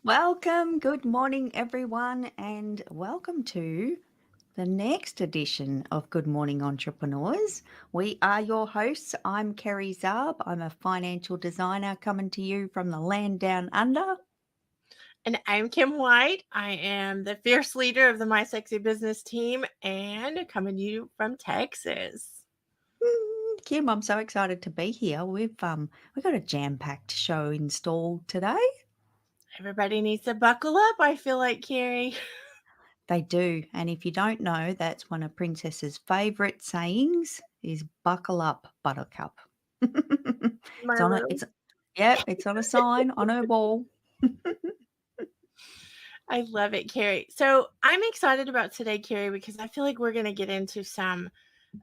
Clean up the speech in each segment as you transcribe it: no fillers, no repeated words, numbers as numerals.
Welcome, good morning, everyone, and welcome to the next edition of Good Morning Entrepreneurs. We are your hosts. I'm Kerry Zarb. I'm a financial designer coming to you from the land down under. And I'm Kim White. I am the fierce leader of the My Sexy Business team and coming to you from Texas. Kim, I'm so excited to be here. We've got a jam-packed show installed today. Everybody needs to buckle up, I feel like, Kerry. They do, and if you don't know, that's one of Princess's favourite sayings is "Buckle up, Buttercup." My It's on a room. it's Yep, it's on a sign on her wall. I love it, Kerry. So I'm excited about today, Kerry, because I feel like we're going to get into some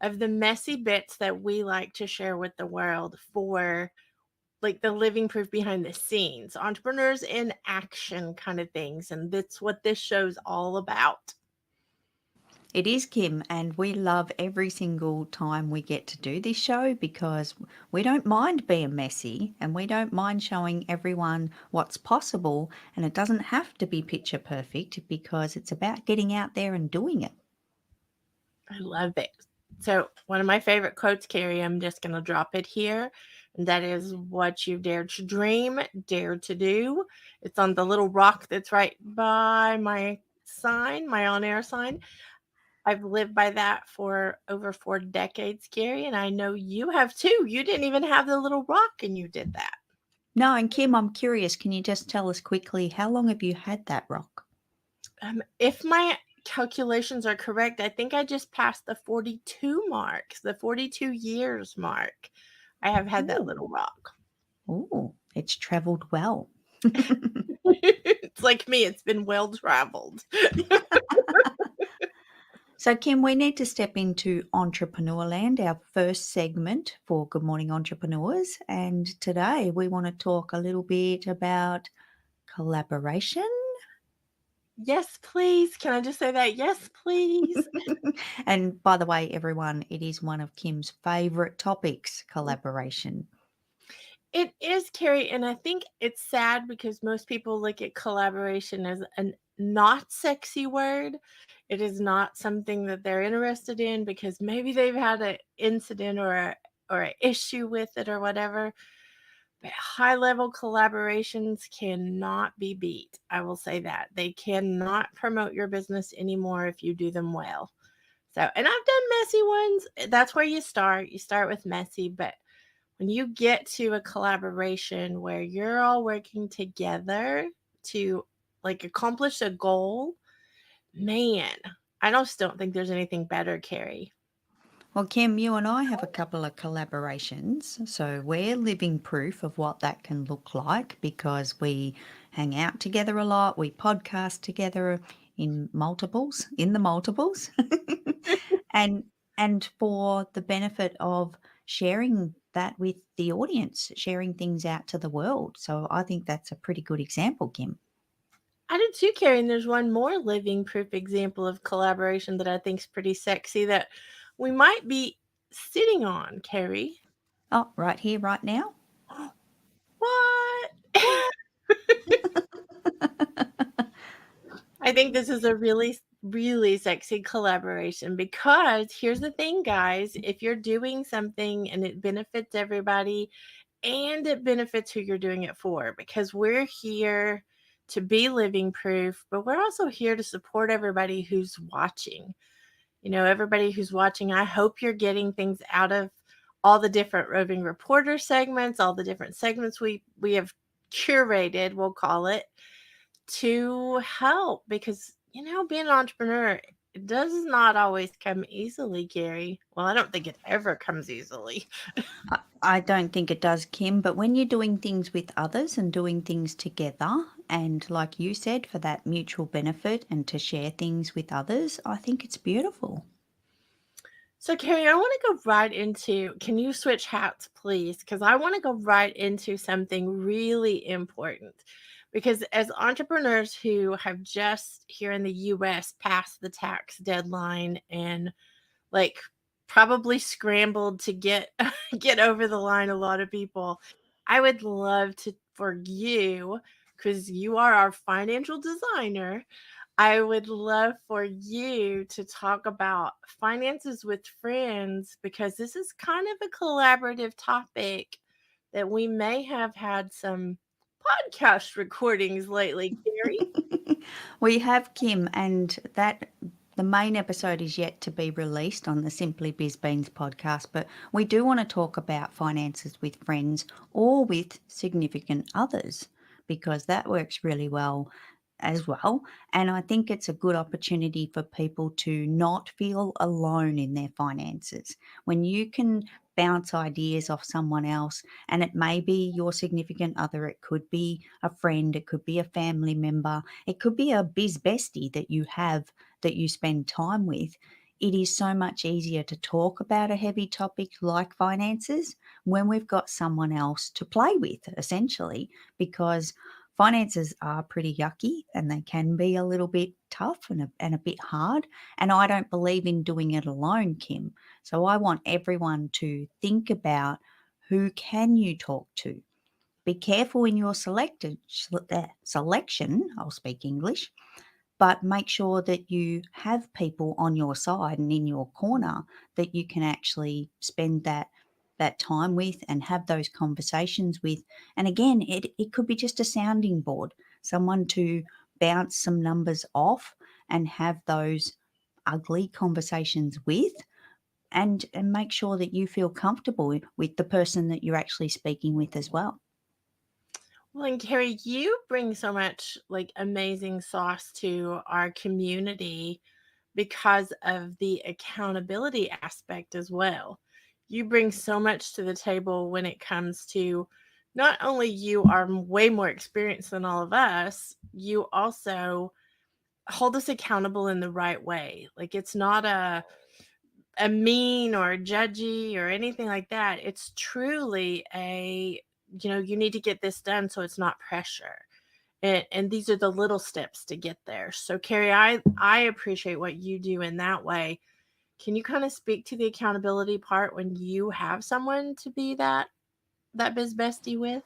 of the messy bits that we like to share with the world for like the living proof behind the scenes, entrepreneurs in action kind of things. And that's what this show's all about. It is, Kim, and we love every single time we get to do this show because we don't mind being messy and we don't mind showing everyone what's possible. And it doesn't have to be picture perfect because it's about getting out there and doing it. I love it. So, one of my favorite quotes, Carrie, I'm just going to drop it here. And that is what you dare to dream, dare to do. It's on the little rock that's right by my sign, my on air sign. I've lived by that for over 4 decades, Carrie, and I know you have too. You didn't even have the little rock and you did that. No, and Kim, I'm curious, can you just tell us quickly how long have you had that rock? If my calculations are correct, I think I just passed the 42 mark, the 42 years mark. I have had that Oh, little rock. oh, it's traveled well. It's like me, it's been well traveled. So, Kim, we need to step into entrepreneur land, our first segment for Good Morning Entrepreneurs. And today we want to talk a little bit about collaboration. Yes, please. Can I just say that? Yes, please. And by the way, everyone, it is one of Kim's favorite topics collaboration. It is, Carrie, and I think it's sad because most people look at collaboration as a not sexy word. It is not something that they're interested in because maybe they've had an incident or an issue with it or whatever. But high level collaborations cannot be beat. I will say that. They cannot promote your business anymore if you do them well. So, and I've done messy ones. That's where you start. You start with messy, but when you get to a collaboration where you're all working together to like accomplish a goal, man, I just don't think there's anything better, Carrie. Well, Kim, you and I have a couple of collaborations. So we're living proof of what that can look like because we hang out together a lot, we podcast together in the multiples. and and for the benefit of sharing that with the audience, sharing things out to the world. So I think that's a pretty good example, Kim. I did too, Carrie, and there's one more living proof example of collaboration that I think's pretty sexy that we might be sitting on, Carrie. Oh, right here, right now. What? What? I think this is a really, really sexy collaboration because here's the thing, guys. If you're doing something and it benefits everybody and it benefits who you're doing it for, because we're here to be living proof, but we're also here to support everybody who's watching. Everybody who's watching, I hope you're getting things out of all the different roving reporter segments, all the different segments we have curated, we'll call it, to help because being an entrepreneur, it does not always come easily, Gary. Well, I don't think it ever comes easily. I don't think it does, Kim, but when you're doing things with others and doing things together, and like you said, for that mutual benefit and to share things with others, I think it's beautiful. So, Carrie, I want to go right into, can you switch hats, please? Because I want to go right into something really important. Because as entrepreneurs who have just here in the US passed the tax deadline and like probably scrambled to get get over the line, a lot of people, I would love to for you because you are our financial designer, I would love for you to talk about finances with friends because this is kind of a collaborative topic that we may have had some podcast recordings lately, Carrie. We have Kim, and that the main episode is yet to be released on the Simply Biz Beans podcast, but we do want to talk about finances with friends or with significant others because that works really well as well. And I think it's a good opportunity for people to not feel alone in their finances. When you can bounce ideas off someone else, and it may be your significant other, it could be a friend, it could be a family member, it could be a biz bestie that you have that you spend time with. It is so much easier to talk about a heavy topic like finances when we've got someone else to play with, essentially, because finances are pretty yucky and they can be a little bit tough and a bit hard. And I don't believe in doing it alone, Kim. So I want everyone to think about who can you talk to. Be careful in your selection. I'll speak English, but make sure that you have people on your side and in your corner that you can actually spend that time with and have those conversations with. And again, it could be just a sounding board, someone to bounce some numbers off and have those ugly conversations with, and make sure that you feel comfortable with the person that you're actually speaking with as well. Well, and Carrie, you bring so much like amazing sauce to our community because of the accountability aspect as well. You bring so much to the table when it comes to not only you are way more experienced than all of us, you also hold us accountable in the right way. Like it's not a mean or judgy or anything like that. It's truly a, you need to get this done so it's not pressure. And these are the little steps to get there. So Carrie, I appreciate what you do in that way. Can you kind of speak to the accountability part when you have someone to be that biz bestie with?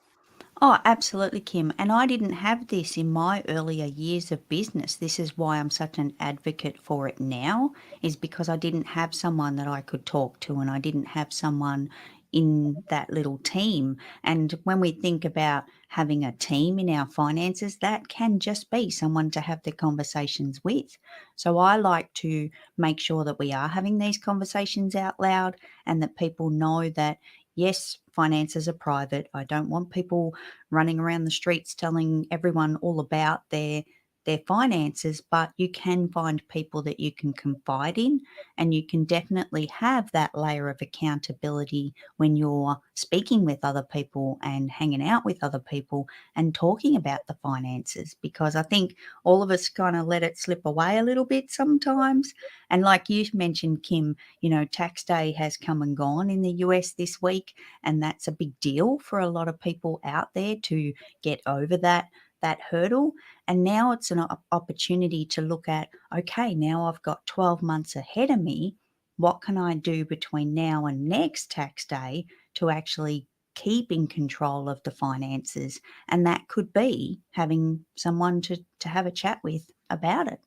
Oh, absolutely, Kim. And I didn't have this in my earlier years of business. This is why I'm such an advocate for it now, is because I didn't have someone that I could talk to and I didn't have someone in that little team. And when we think about having a team in our finances, that can just be someone to have the conversations with. So I like to make sure that we are having these conversations out loud and that people know that, yes, finances are private. I don't want people running around the streets telling everyone all about their finances, but you can find people that you can confide in, and you can definitely have that layer of accountability when you're speaking with other people and hanging out with other people and talking about the finances, because I think all of us kind of let it slip away a little bit sometimes. And like you mentioned, Kim, tax day has come and gone in the US this week, and that's a big deal for a lot of people out there to get over that hurdle. And now it's an opportunity to look at, okay, now I've got 12 months ahead of me. What can I do between now and next tax day to actually keep in control of the finances? And that could be having someone to have a chat with about it.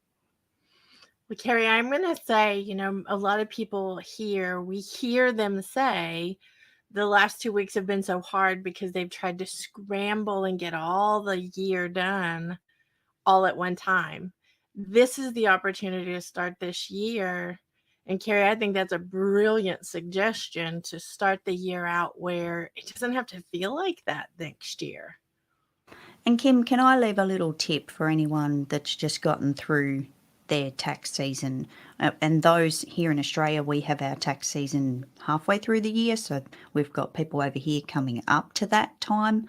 Well, Carrie, I'm going to say, a lot of people here, we hear them say the last 2 weeks have been so hard because they've tried to scramble and get all the year done all at one time. This is the opportunity to start this year. And Carrie, I think that's a brilliant suggestion to start the year out where it doesn't have to feel like that next year. And Kim, can I leave a little tip for anyone that's just gotten through their tax season? And those here in Australia, we have our tax season halfway through the year. So we've got people over here coming up to that time.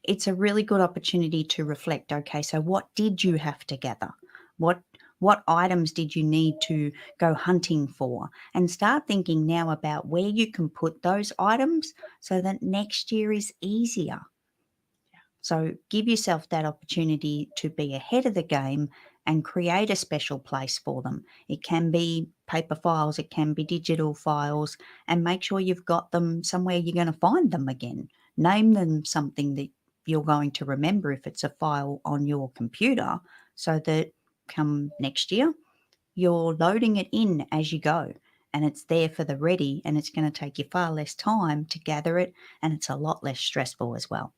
It's a really good opportunity to reflect. Okay, so what did you have to gather? What what items did you need to go hunting for? And start thinking now about where you can put those items so that next year is easier. So give yourself that opportunity to be ahead of the game and create a special place for them. It can be paper files, it can be digital files, and make sure you've got them somewhere you're going to find them again. Name them something that you're going to remember if it's a file on your computer, so that come next year, you're loading it in as you go, and it's there for the ready, and it's going to take you far less time to gather it, and it's a lot less stressful as well.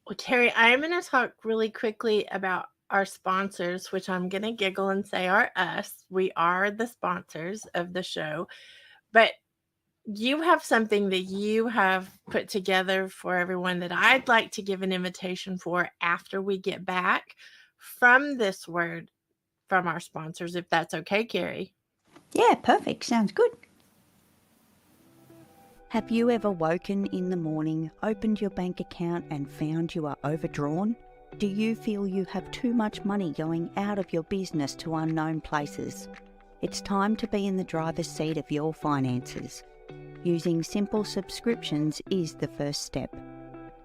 Well, Kerry, I'm going to talk really quickly about our sponsors, which I'm going to giggle and say are us. We are the sponsors of the show. But you have something that you have put together for everyone that I'd like to give an invitation for after we get back from this word from our sponsors, if that's okay, Kerry. Yeah, perfect. Sounds good. Have you ever woken in the morning, opened your bank account and found you are overdrawn? Do you feel you have too much money going out of your business to unknown places? It's time to be in the driver's seat of your finances. Using simple subscriptions is the first step.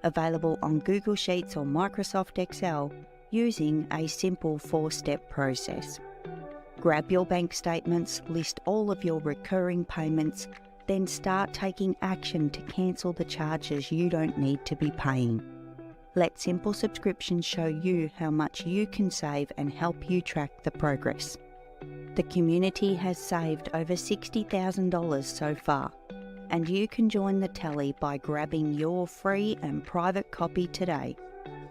Available on Google Sheets or Microsoft Excel using a simple 4-step process. Grab your bank statements, list all of your recurring payments, then start taking action to cancel the charges you don't need to be paying. Let Simple Subscriptions show you how much you can save and help you track the progress. The community has saved over $60,000 so far, and you can join the tally by grabbing your free and private copy today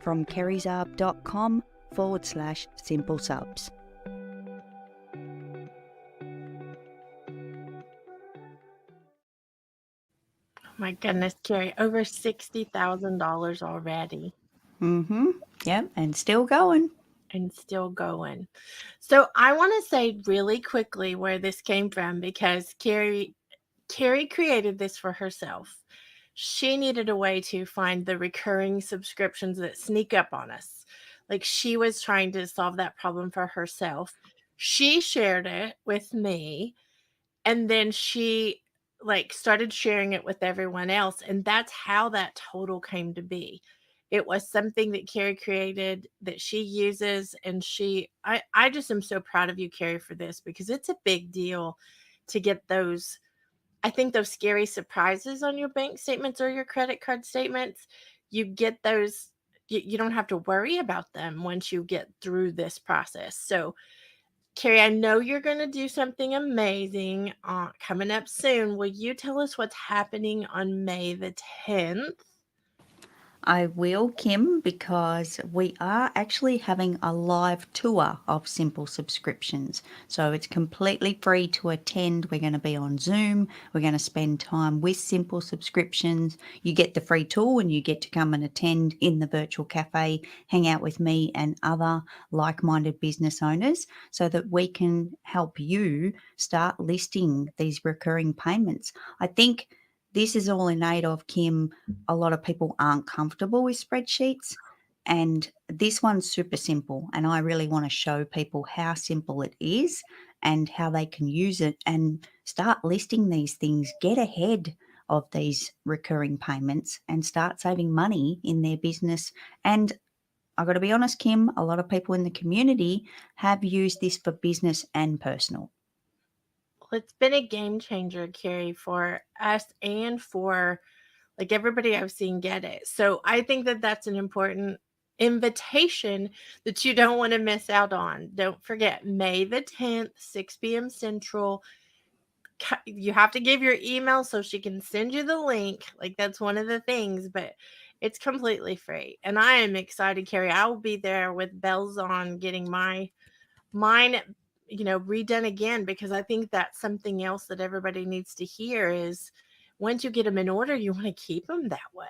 from kerryzarb.com/simple subs. My goodness, Kerry, over $60,000 already. Yep, and still going. And still going. So I want to say really quickly where this came from, because Kerry created this for herself. She needed a way to find the recurring subscriptions that sneak up on us. Like, she was trying to solve that problem for herself. She shared it with me, and then she started sharing it with everyone else, and that's how that total came to be. It was something that Kerry created that she uses, and I just am so proud of you, Kerry, for this, because it's a big deal to get those, I think, those scary surprises on your bank statements or your credit card statements. You get those, you don't have to worry about them once you get through this process. So Kerry, I know you're going to do something amazing coming up soon. Will you tell us what's happening on May the 10th? I will, Kim, because we are actually having a live tour of Simple Subscriptions. So it's completely free to attend. We're going to be on Zoom. We're going to spend time with Simple Subscriptions. You get the free tool and you get to come and attend in the virtual cafe, hang out with me and other like-minded business owners, so that we can help you start listing these recurring payments. I think this is all in aid of, Kim, a lot of people aren't comfortable with spreadsheets, and this one's super simple, and I really want to show people how simple it is and how they can use it and start listing these things, get ahead of these recurring payments and start saving money in their business. And I've got to be honest, Kim, a lot of people in the community have used this for business and personal. Well, it's been a game changer, Kerry, for us and for everybody I've seen get it. So I think that that's an important invitation that you don't want to miss out on. Don't forget, May the 10th, 6 p.m. Central. You have to give your email so she can send you the link. That's one of the things, but it's completely free. And I am excited, Kerry. I will be there with bells on, getting mine, redone again, because I think that's something else that everybody needs to hear is once you get them in order, you want to keep them that way.